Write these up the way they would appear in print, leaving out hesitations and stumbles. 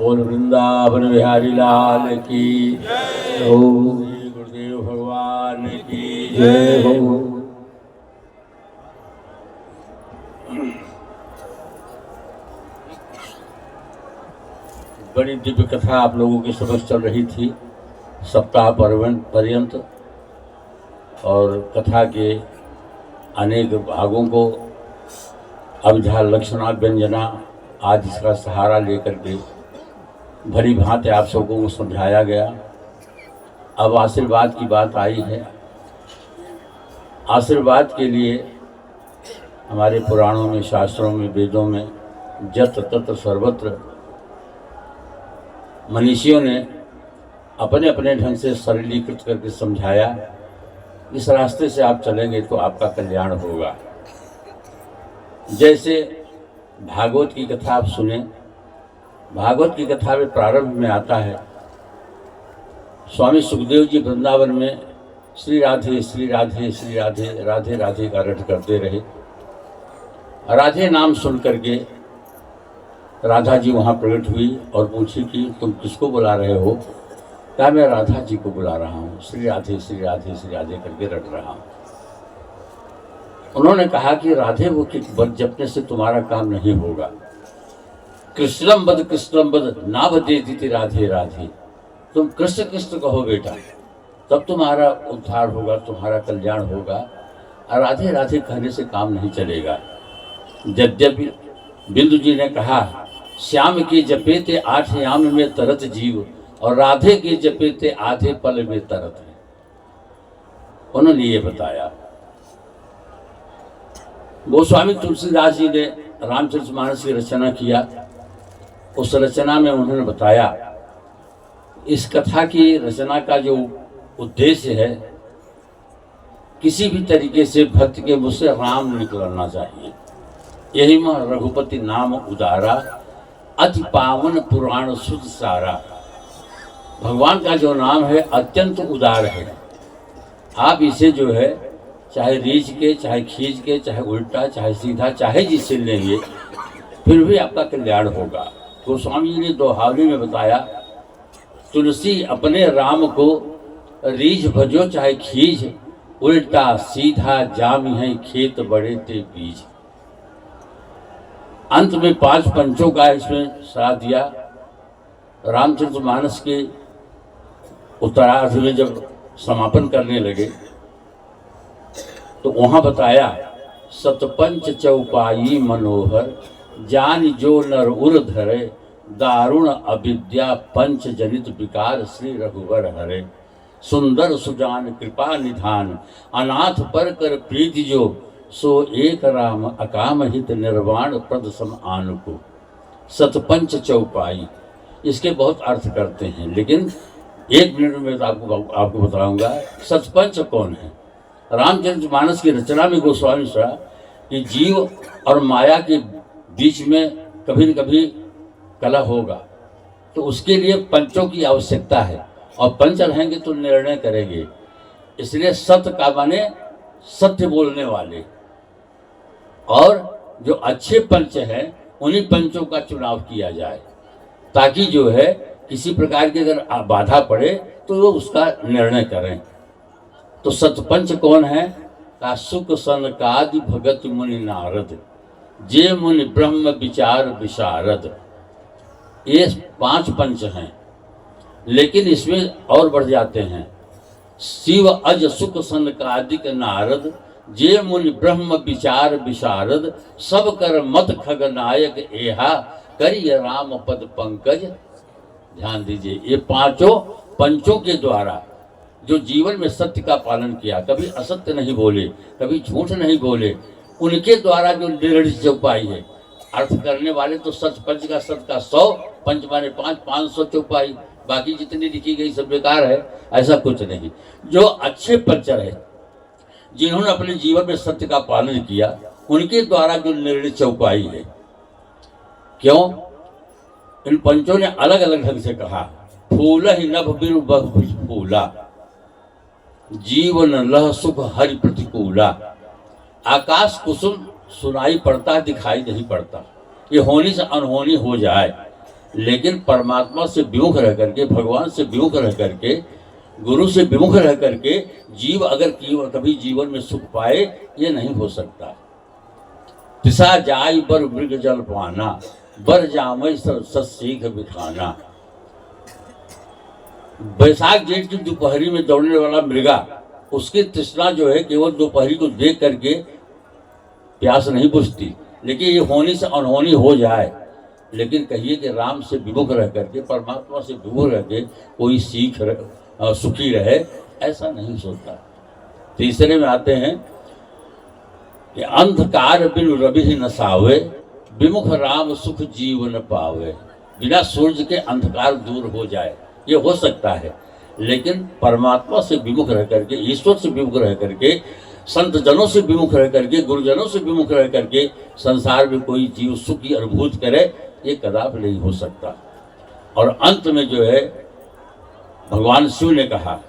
बोल वृंदावन बिहारी लाल की जय हो। श्री गुरुदेव भगवान की जय हो। बड़ी दिव्य कथा आप लोगों की समझ चल रही थी सप्ताह पर्यंत, और कथा के अनेक भागों को अभिधा लक्षणा व्यंजना आज इसका सहारा लेकर के भली भांति आप सबको को समझाया गया। अब आशीर्वाद की बात आई है। आशीर्वाद के लिए हमारे पुराणों में, शास्त्रों में, वेदों में जत्र तत्र सर्वत्र मनीषियों ने अपने अपने ढंग से सरलीकृत करके समझाया, इस रास्ते से आप चलेंगे तो आपका कल्याण होगा। जैसे भागवत की कथा आप सुने, भागवत की कथा में प्रारंभ में आता है, स्वामी सुखदेव जी वृंदावन में श्री राधे श्री राधे श्री राधे राधे राधे का रट करते रहे। राधे नाम सुन करके राधा जी वहाँ प्रकट हुई और पूछी कि तुम किसको बुला रहे हो? कहा मैं राधा जी को बुला रहा हूँ, श्री राधे श्री राधे श्री राधे करके रट रहा हूँ। उन्होंने कहा कि राधे वो कि बद जपने से तुम्हारा काम नहीं होगा। कृष्णम बद ना बदे राधे राधे, तुम कृष्ण कृष्ण कहो बेटा, तब तुम्हारा उद्धार होगा, तुम्हारा कल्याण होगा। और राधे राधे कहने से काम नहीं चलेगा। यद्यपि बिंदु जी ने कहा श्याम के जपे ते 8 याम में तरत जीव, और राधे के जपे ते आधे पल में तरत है। उन्होंने ये बताया। गोस्वामी तुलसीदास जी ने रामचरितमानस की रचना किया। उस रचना में उन्होंने बताया इस कथा की रचना का जो उद्देश्य है, किसी भी तरीके से भक्त के मुँह से राम निकलना चाहिए। यही मां रघुपति नाम उदारा, अति पावन पुराण सुध सारा। भगवान का जो नाम है अत्यंत उदार है। आप इसे जो है चाहे रीझ के, चाहे खींच के, चाहे उल्टा, चाहे सीधा, चाहे जिससे लेंगे फिर भी आपका कल्याण होगा। गोस्वामी जी ने दोहावली में बताया, तुलसी अपने राम को रीझ भजो चाहे खींच, उल्टा सीधा जाम है खेत बड़े ते बीज। अंत में 5 पंचों का इसमें साथ दिया। रामचरितमानस के उत्तरार्ध में जब समापन करने लगे तो वहां बताया, सतपंच चौपाई मनोहर, जान जो नर उर धरे, दारुण अविद्या पंच जनित विकार श्री रघुवर हरे। सुंदर सुजान कृपा निधान, अनाथ पर कर प्रीति जो, सो एक राम अकाम हित निर्वाण प्रद सम आन को। सतपंच चौपाई इसके बहुत अर्थ करते हैं, लेकिन 1 मिनट में तो आपको बताऊंगा सतपंच कौन है। रामचरितमानस की रचना में गोस्वामी कहा कि जीव और माया के बीच में कभी न कभी कलह होगा, तो उसके लिए पंचों की आवश्यकता है, और पंच रहेंगे तो निर्णय करेंगे। इसलिए सत्य का माने सत्य बोलने वाले, और जो अच्छे पंच हैं उन्हीं पंचों का चुनाव किया जाए, ताकि जो है किसी प्रकार की अगर बाधा पड़े तो वो उसका निर्णय करें। तो सतपंच कौन है? का सुख सनकादि भगत मुनि नारद, जे मुनि ब्रह्म विचार विशारद। ये 5 पंच हैं, लेकिन इसमें और बढ़ जाते हैं। शिव अज सुख सनकादिक नारद, जे मुनि ब्रह्म विचार विशारद। सब कर मत खगनायक एहा, करिय राम पद पंकज। ध्यान दीजिए, ये 5 पंचों के द्वारा जो जीवन में सत्य का पालन किया, कभी असत्य नहीं बोले, कभी झूठ नहीं बोले, उनके द्वारा जो निर्णय चौपाई है। अर्थ करने वाले तो सच पंच का 100, पंच माने 500 चौपाई, बाकी जितनी लिखी गई सब बेकार है, ऐसा कुछ नहीं। जो अच्छे पंचर है, जिन्होंने अपने जीवन में सत्य का पालन किया, उनके द्वारा जो निर्णय चौपाई है। क्यों? इन पंचों ने अलग अलग ढंग से कहा, फूल ही नभ बिरु बहु फूला, जीवन लह सुख हरि प्रतिकूला। आकाश कुसुम सुनाई पड़ता, दिखाई नहीं पड़ता। ये होनी से अनहोनी हो जाए, लेकिन परमात्मा से विमुख रह करके, भगवान से विमुख रह करके, गुरु से विमुख रह करके जीव अगर कभी जीवन में सुख पाए, ये नहीं हो सकता। पिसा जाय बर मृग जल पाना, बर जामय सत्सीख बिखाना। बैसाख जेठ की दोपहरी में दौड़ने वाला मृगा, उसकी तृष्णा जो है केवल दोपहरी को देख करके प्यास नहीं बुझती, लेकिन ये होनी से अनहोनी हो जाए। लेकिन कहिए कि राम से विमुख रह करके, परमात्मा से विमुख रह के कोई सुखी रहे, ऐसा नहीं सोचता। तीसरे में आते हैं कि अंधकार बिनु रवि न सावे, विमुख राम सुख जीवन पावे। बिना सूर्य के अंधकार दूर हो जाए, ये हो सकता है, लेकिन परमात्मा से विमुख रह करके, ईश्वर से विमुख रह करके, संत जनों से विमुख रह करके, गुरुजनों से विमुख रह करके संसार में कोई जीव सुख की अनुभूति करे, ये कदापि नहीं हो सकता। और अंत में जो है भगवान शिव ने कहा,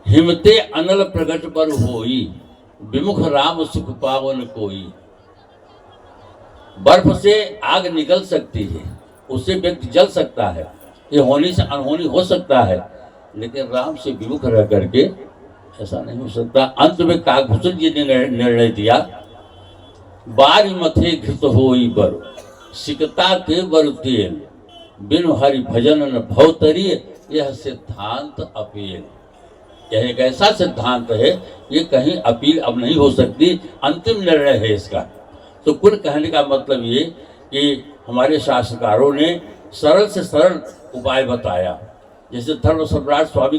हिमते अनल प्रगट पर होई, विमुख राम सुख पावन कोई। बर्फ से आग निकल सकती है, उससे व्यक्ति जल सकता है, ये होनी से अनहोनी हो सकता है, लेकिन राम से विमुख रह करके ऐसा नहीं हो सकता। अंत में काकभूषण जी ने निर्णय दिया, बारी मथे घृत होई बर, सिकता के बर तेल, बिनु हरि भजन न भवतरी, यह सिद्धांत अपील। यह एक ऐसा सिद्धांत है, ये कहीं अपील अब नहीं हो सकती, अंतिम निर्णय है इसका। तो कुल कहने का मतलब ये कि हमारे शास्त्रकारों ने सरल से सरल उपाय बताया। जैसे धर्म सम्राट स्वामी